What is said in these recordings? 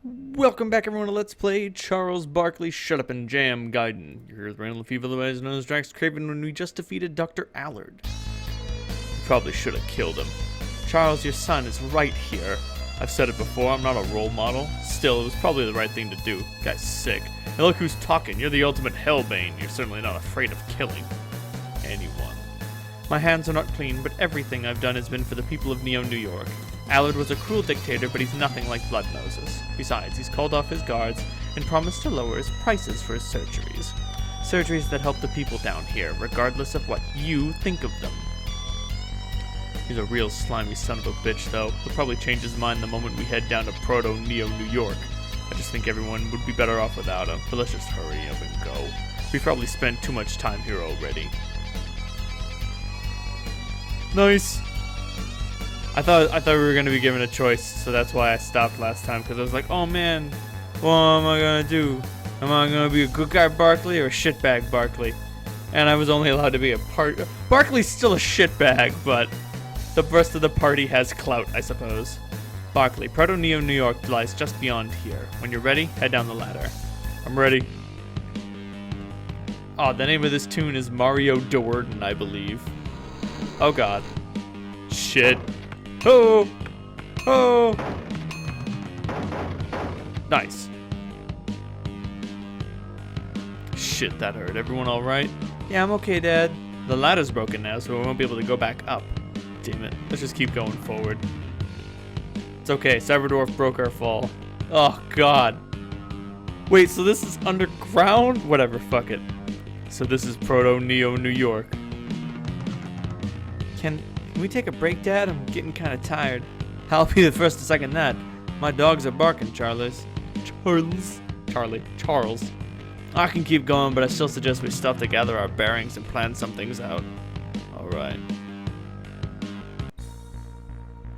Welcome back, everyone, to Let's Play Charles Barkley Shut Up and Jam Gaiden. You're here with Randall Fever, otherwise known as DraxxKraven, when we just defeated Dr. Allard. You probably should have killed him. Charles, your son is right here. I've said it before, I'm not a role model. Still, it was probably the right thing to do. Guy's sick. And look who's talking. You're the ultimate hellbane. You're certainly not afraid of killing anyone. My hands are not clean, but everything I've done has been for the people of Neo, New York. Allard was a cruel dictator, but he's nothing like Blood Moses. Besides, he's called off his guards and promised to lower his prices for his surgeries. Surgeries that help the people down here, regardless of what you think of them. He's a real slimy son of a bitch, though. He'll probably change his mind the moment we head down to Proto-Neo, New York. I just think everyone would be better off without him, but let's just hurry up and go. We've probably spent too much time here already. Nice! I thought we were gonna be given a choice, so that's why I stopped last time, because I was like, oh man, what am I gonna do? Am I gonna be a good guy Barkley or a shitbag Barkley? And I was only allowed to be a Barkley's still a shitbag, but the rest of the party has clout, I suppose. Barkley, Proto-Neo, New York lies just beyond here. When you're ready, head down the ladder. I'm ready. Oh, the name of this tune is Mario Doerden, I believe. Oh god. Shit. Oh! Oh! Nice. Shit, that hurt. Everyone alright? Yeah, I'm okay, Dad. The ladder's broken now, so we won't be able to go back up. Damn it. Let's just keep going forward. It's okay. Cyberdwarf broke our fall. Oh, God. Wait, so this is underground? Whatever, fuck it. So this is Proto-Neo, New York. Can we take a break, Dad? I'm getting kind of tired. I'll be the first to second that. My dogs are barking, Charles. Charles. I can keep going, but I still suggest we stop to gather our bearings and plan some things out. Alright.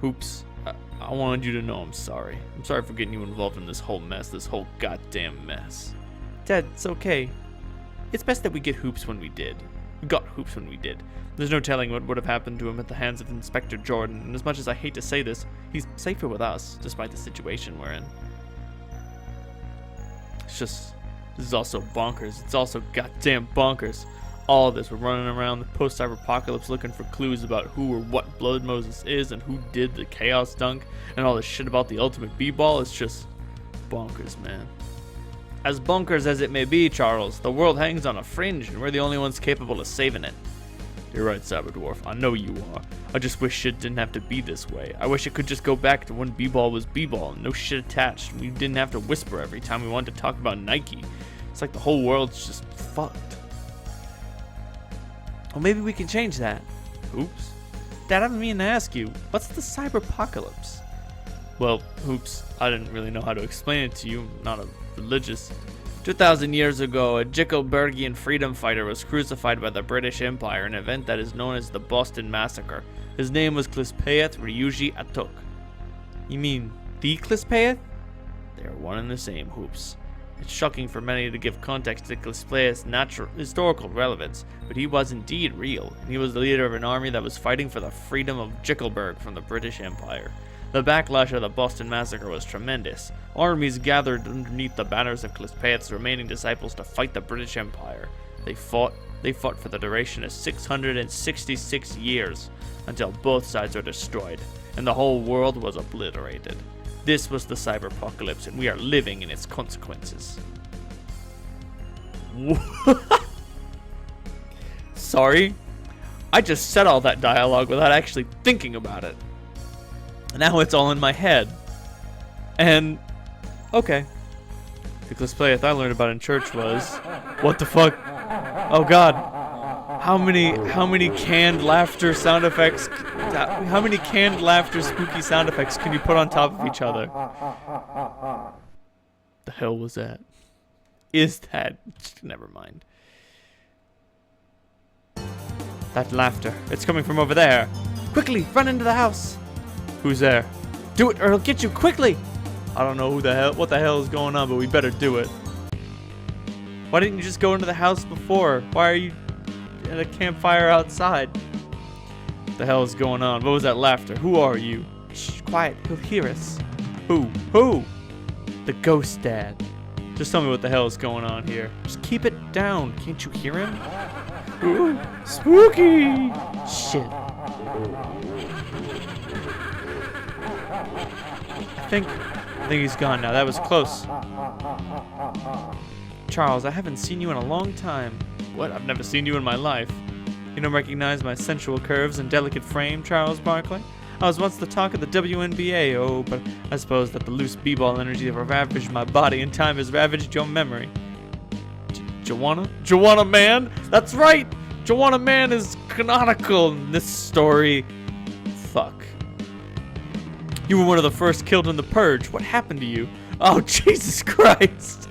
Oops. I wanted you to know I'm sorry. I'm sorry for getting you involved in this whole mess, this whole goddamn mess. Dad, it's okay. It's best that we get Hoops when we did. We got Hoops when we did. There's no telling what would have happened to him at the hands of Inspector Jordan, and as much as I hate to say this, he's safer with us, despite the situation we're in. It's just, this is also bonkers. It's also goddamn bonkers. All of this, we're running around the Post-Cyberpocalypse looking for clues about who or what Blood Moses is and who did the Chaos Dunk, and all this shit about the Ultimate B-Ball. It's just bonkers, man. As bonkers as it may be, Charles, the world hangs on a fringe, and we're the only ones capable of saving it. You're right, Cyberdwarf. I know you are. I just wish shit didn't have to be this way. I wish it could just go back to when B-Ball was B-Ball and no shit attached, and we didn't have to whisper every time we wanted to talk about Nike. It's like the whole world's just fucked. Well, maybe we can change that. Oops. Dad, I've been meaning to ask you, what's the Cyberpocalypse? Well, oops, I didn't really know how to explain it to you. I'm not a religious. 2,000 years ago, a Jickelbergian freedom fighter was crucified by the British Empire, an event that is known as the Boston Massacre. His name was Clispaeth Ryuji Atuk. You mean the Clispaeth? They are one and the same, Hoops. It's shocking for many to give context to Clispaeth's historical relevance, but he was indeed real, and he was the leader of an army that was fighting for the freedom of Jickelberg from the British Empire. The backlash of the Boston Massacre was tremendous. Armies gathered underneath the banners of Clispaeth's remaining disciples to fight the British Empire. They fought for the duration of 666 years, until both sides were destroyed, and the whole world was obliterated. This was the Cyberpocalypse, and we are living in its consequences. Sorry? I just said all that dialogue without actually thinking about it. Now it's all in my head. And, okay. The Clispaeth I learned about in church was, what the fuck? Oh god. How many canned laughter sound effects, how many canned laughter spooky sound effects can you put on top of each other? The hell was that? Is that? Never mind. That laughter, it's coming from over there. Quickly, run into the house. Who's there? Do it or he'll get you quickly! I don't know what the hell is going on, but we better do it. Why didn't you just go into the house before? Why are you at a campfire outside? What the hell is going on? What was that laughter? Who are you? Shh, quiet. He'll hear us. Who? Who? The ghost dad. Just tell me what the hell is going on here. Just keep it down. Can't you hear him? Ooh, spooky! Shit. I think he's gone now. That was close. Charles, I haven't seen you in a long time. What? I've never seen you in my life. You don't recognize my sensual curves and delicate frame, Charles Barkley? I was once the talk of the WNBA, oh, but I suppose that the loose b-ball energy that ravaged my body in time has ravaged your memory. Joanna? Joanna Man? That's right! Joanna Man is canonical in this story. Fuck. You were one of the first killed in the Purge. What happened to you? Oh, Jesus Christ!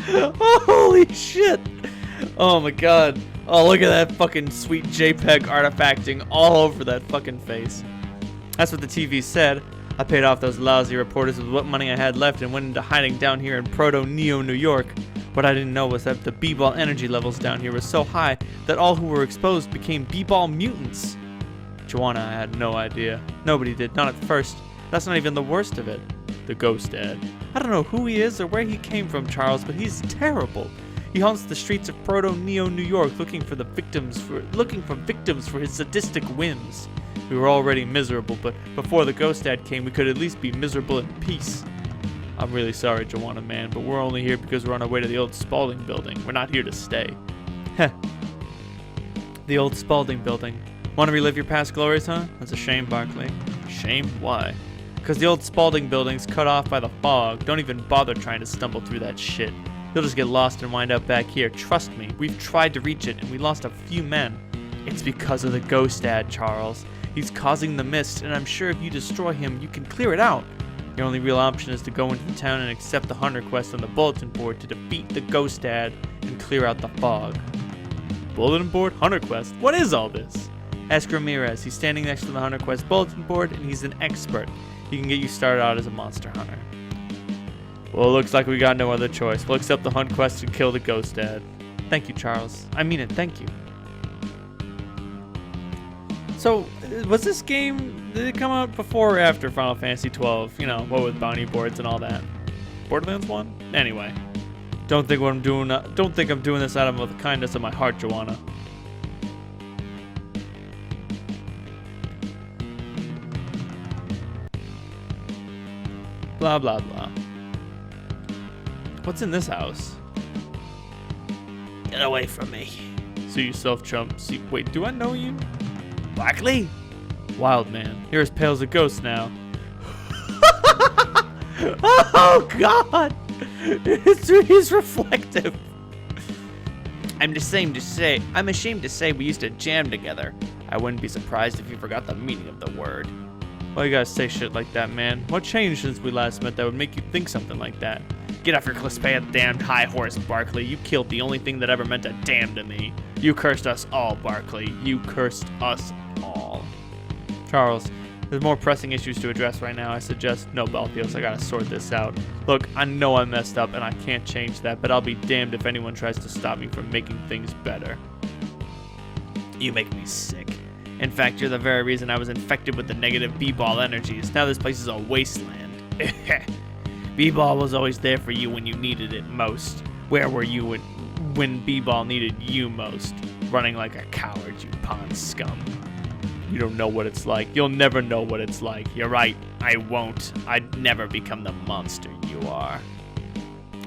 Holy shit! Oh my god. Oh, look at that fucking sweet JPEG artifacting all over that fucking face. That's what the TV said. I paid off those lousy reporters with what money I had left and went into hiding down here in Proto-Neo, New York. What I didn't know was that the b-ball energy levels down here were so high that all who were exposed became b-ball mutants. Joanna, I had no idea. Nobody did, not at first. That's not even the worst of it. The ghost dad. I don't know who he is or where he came from, Charles, but he's terrible. He haunts the streets of Proto-Neo, New York, looking for victims for his sadistic whims. We were already miserable, but before the ghost dad came, we could at least be miserable in peace. I'm really sorry, Joanna Man, but we're only here because we're on our way to the old Spalding building. We're not here to stay. Heh. The old Spalding building. Want to relive your past glories, huh? That's a shame, Barkley. Shame? Why? Because the old Spalding building's cut off by the fog. Don't even bother trying to stumble through that shit. You'll just get lost and wind up back here. Trust me, we've tried to reach it and we lost a few men. It's because of the ghost dad, Charles. He's causing the mist, and I'm sure if you destroy him, you can clear it out. Your only real option is to go into the town and accept the hunter quest on the bulletin board to defeat the ghost dad and clear out the fog. Bulletin board? Hunter quest? What is all this? Ask Ramirez. He's standing next to the hunter quest bulletin board, and he's an expert. He can get you started out as a monster hunter. Well, it looks like we got no other choice. We'll accept the hunt quest and kill the ghost dad. Thank you, Charles. I mean it, thank you. So, was this game, did it come out before or after Final Fantasy 12? You know, what with bounty boards and all that? Borderlands 1? Anyway. Don't think I'm doing this out of the kindness of my heart, Joanna. Blah, blah, blah. What's in this house? Get away from me. See yourself, chump. See, wait, do I know you? Barkley? Wild man. You're as pale as a ghost now. Oh, God. He's reflective. I'm ashamed to say we used to jam together. I wouldn't be surprised if you forgot the meaning of the word. Why you gotta say shit like that, man? What changed since we last met that would make you think something like that? Get off your cliff-pad damned high horse, Barkley. You killed the only thing that ever meant a damn to me. You cursed us all, Barkley. You cursed us all. Charles, there's more pressing issues to address right now. I suggest no, Balthios. I gotta sort this out. Look, I know I messed up and I can't change that, but I'll be damned if anyone tries to stop me from making things better. You make me sick. In fact, you're the very reason I was infected with the negative B-ball energies. Now this place is a wasteland. B-ball was always there for you when you needed it most. Where were you when B-ball needed you most? Running like a coward, you pond scum. You don't know what it's like. You'll never know what it's like. You're right. I won't. I'd never become the monster you are.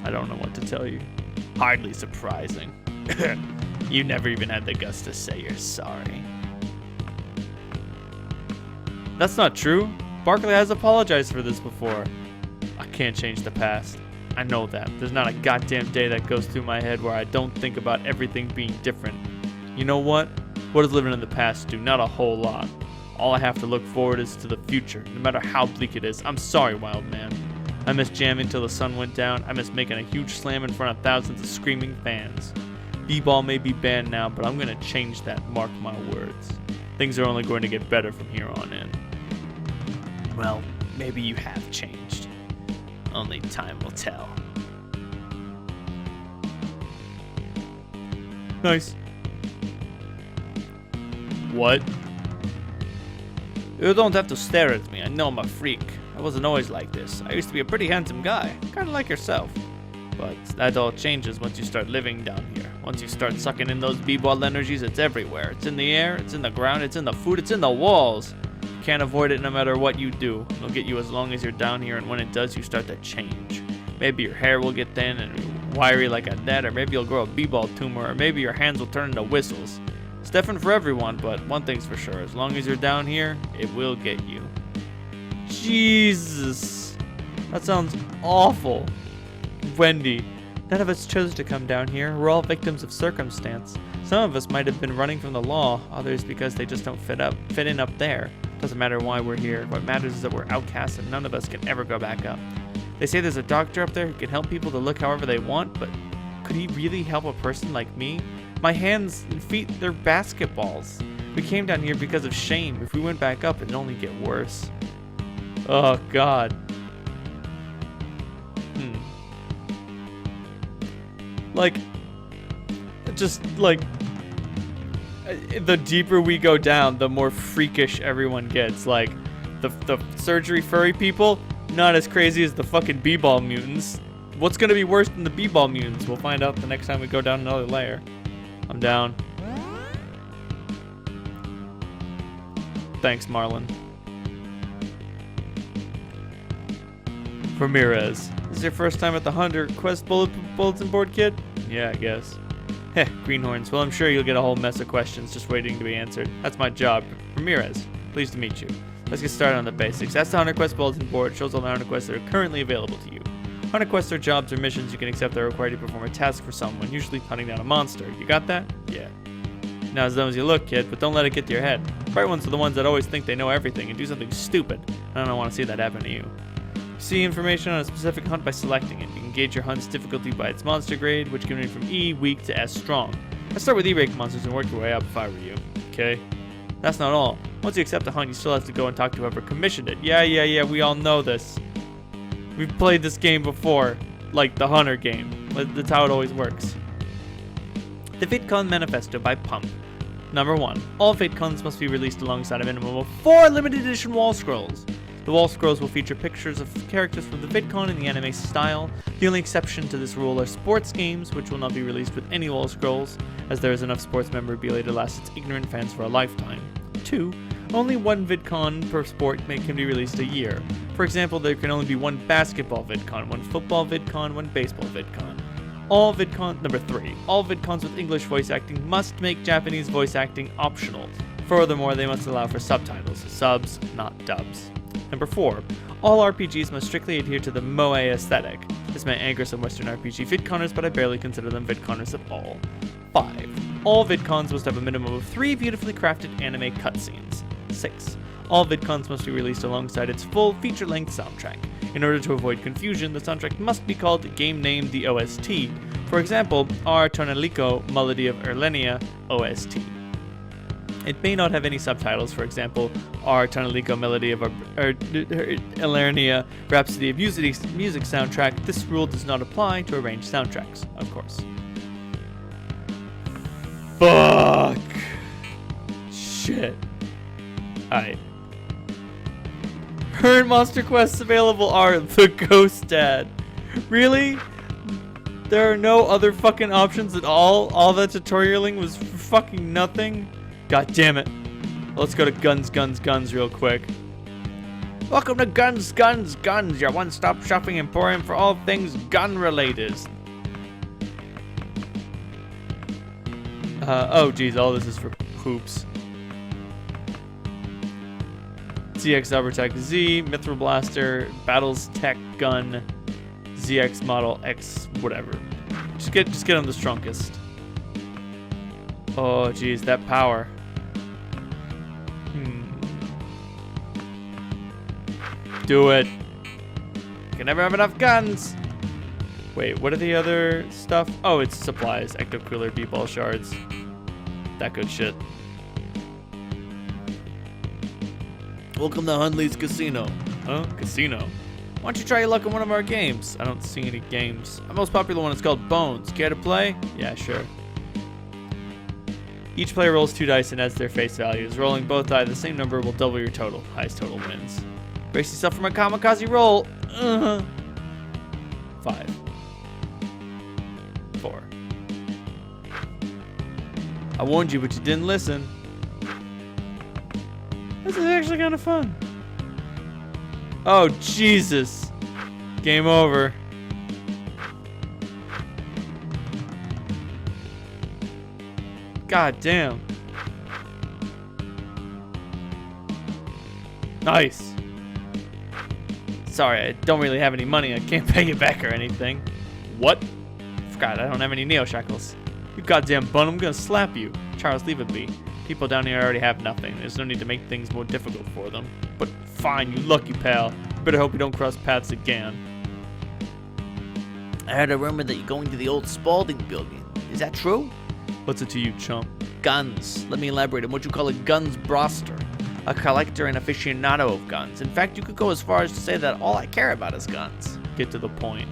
I don't know what to tell you. Hardly surprising. You never even had the guts to say you're sorry. That's not true. Barkley has apologized for this before. I can't change the past. I know that. There's not a goddamn day that goes through my head where I don't think about everything being different. You know what? What does living in the past do? Not a whole lot. All I have to look forward is to the future, no matter how bleak it is. I'm sorry, wild man. I miss jamming till the sun went down. I miss making a huge slam in front of thousands of screaming fans. B-ball may be banned now, but I'm going to change that, mark my words. Things are only going to get better from here on in. Well, maybe you have changed. Only time will tell. Nice. What? You don't have to stare at me. I know I'm a freak. I wasn't always like this. I used to be a pretty handsome guy, kind of like yourself. But that all changes once you start living down here. Once you start sucking in those b-ball energies, it's everywhere. It's in the air, it's in the ground, it's in the food, it's in the walls. You can't avoid it no matter what you do. It'll get you as long as you're down here, and when it does, you start to change. Maybe your hair will get thin and wiry like a dad, or maybe you'll grow a b-ball tumor, or maybe your hands will turn into whistles. It's different for everyone, but one thing's for sure. As long as you're down here, it will get you. Jesus. That sounds awful. Wendy, none of us chose to come down here. We're all victims of circumstance. Some of us might have been running from the law, others because they just don't fit in up there. Doesn't matter why we're here. What matters is that we're outcasts and none of us can ever go back up. They say there's a doctor up there who can help people to look however they want, but could he really help a person like me? My hands and feet, they're basketballs. We came down here because of shame. If we went back up, it'd only get worse. Oh, God. The deeper we go down, the more freakish everyone gets. Like, the surgery furry people, not as crazy as the fucking b-ball mutants. What's gonna be worse than the b-ball mutants? We'll find out the next time we go down another layer. I'm down. Thanks, Marlon. Ramirez. This is your first time at the Hunter Quest bulletin board, kid? Yeah, I guess. Heh, greenhorns. Well, I'm sure you'll get a whole mess of questions just waiting to be answered. That's my job. Ramirez, pleased to meet you. Let's get started on the basics. That's the Hunter Quest bulletin board. It shows all the Hunter Quests that are currently available to you. Hunter Quests are jobs or missions you can accept that are required to perform a task for someone, usually hunting down a monster. You got that? Yeah. Not as dumb as you look, kid, but don't let it get to your head. Bright ones are the ones that always think they know everything and do something stupid. I don't want to see that happen to you. See information on a specific hunt by selecting it. You can gauge your hunt's difficulty by its monster grade, which can range from E, weak, to S, strong. I'd start with E-rank monsters and work your way up if I were you. Okay? That's not all. Once you accept a hunt, you still have to go and talk to whoever commissioned it. Yeah, we all know this. We've played this game before, like the Hunter game. That's how it always works. The VidCon Manifesto by Pump. Number 1. All VidCons must be released alongside a minimum of 4 limited edition wall scrolls. The wall scrolls will feature pictures of characters from the VidCon in the anime style. The only exception to this rule are sports games, which will not be released with any wall scrolls, as there is enough sports memorabilia to last its ignorant fans for a lifetime. 2. Only one VidCon per sport can be released a year. For example, there can only be one basketball VidCon, one football VidCon, one baseball VidCon. Number 3. All VidCons with English voice acting must make Japanese voice acting optional. Furthermore, they must allow for subtitles, subs, not dubs. Number 4. All RPGs must strictly adhere to the moe aesthetic. This may anger some Western RPG VidConners, but I barely consider them VidConners at all. 5. All VidCons must have a minimum of 3 beautifully crafted anime cutscenes. 6. All VidCons must be released alongside its full feature-length soundtrack. In order to avoid confusion, the soundtrack must be called game name the OST. For example, R. Tornalico Melody of Erlenia OST. It may not have any subtitles, for example, R. Tornalico Melody of Elernia Rhapsody of Music soundtrack. This rule does not apply to arranged soundtracks, of course. Fuck. Shit. Alright. Current monster quests available are the Ghost Dad. Really? There are no other fucking options at all? All that tutorialing was for fucking nothing? God damn it. Let's go to Guns real quick. Welcome to Guns, your one-stop shopping emporium for all things gun-related. Oh geez, all this is for poops. ZX Cybertech Z, Mithril Blaster, Battles Tech Gun, ZX Model X, whatever. Just get them the strongest. Oh geez, that power. Do it. Can never have enough guns. Wait, what are the other stuff? Oh, it's supplies, Ecto Cooler, B-ball shards. That good shit. Welcome to Hundley's Casino. Huh? Casino? Why don't you try your luck in one of our games? I don't see any games. Our most popular one is called Bones. Care to play? Yeah, sure. Each player rolls 2 dice and adds their face values. Rolling both die the same number will double your total. Highest total wins. Brace yourself for my kamikaze roll. 5, 4. I warned you, but you didn't listen. This is actually kind of fun. Oh, Jesus. Game over. God damn. Nice. Sorry, I don't really have any money. I can't pay you back or anything. What? Forgot, I don't have any Neo Shackles. You goddamn bun, I'm gonna slap you. Charles, leave it be. People down here already have nothing. There's no need to make things more difficult for them. But fine, you lucky pal. Better hope we don't cross paths again. I heard a rumor that you're going to the old Spaulding building. Is that true? What's it to you, chump? Guns. Let me elaborate on what you call a guns broster. A collector and aficionado of guns. In fact, you could go as far as to say that all I care about is guns. Get to the point.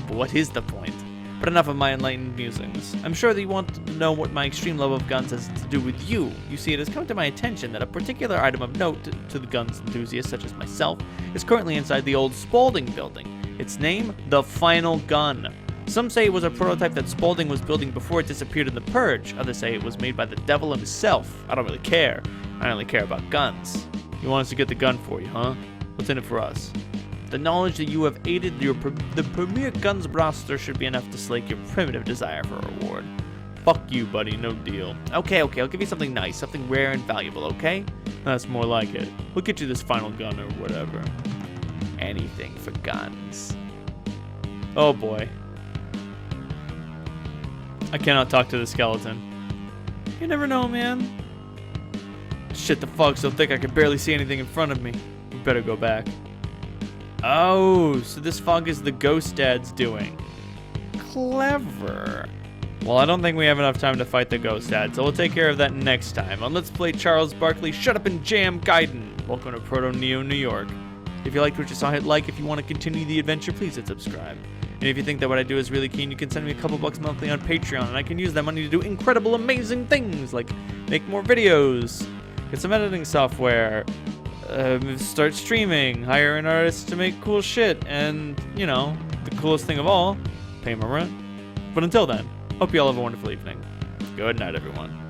But what is the point? But enough of my enlightened musings. I'm sure that you want to know what my extreme love of guns has to do with you. You see, it has come to my attention that a particular item of note to the guns enthusiasts such as myself is currently inside the old Spaulding building. Its name, the Final Gun. Some say it was a prototype that Spaulding was building before it disappeared in the Purge. Others say it was made by the devil himself. I don't really care. I only care about guns. You want us to get the gun for you, huh? What's in it for us? The knowledge that you have aided the premier guns broster should be enough to slake your primitive desire for a reward. Fuck you, buddy. No deal. Okay, I'll give you something nice, something rare and valuable, okay? That's more like it. We'll get you this final gun or whatever. Anything for guns. Oh boy. I cannot talk to the skeleton. You never know, man. Shit, the fog's so thick I can barely see anything in front of me. We better go back. Oh, so this fog is the ghost dad's doing. Clever. Well, I don't think we have enough time to fight the ghost dad, so we'll take care of that next time on Let's Play Charles Barkley Shut Up and Jam Gaiden. Welcome to Proto Neo, New York. If you liked what you saw, hit like. If you want to continue the adventure, please hit subscribe. And if you think that what I do is really keen, you can send me a couple bucks monthly on Patreon, and I can use that money to do incredible, amazing things, like make more videos, get some editing software, start streaming, hire an artist to make cool shit, and, you know, the coolest thing of all, pay my rent. But until then, hope you all have a wonderful evening. Good night, everyone.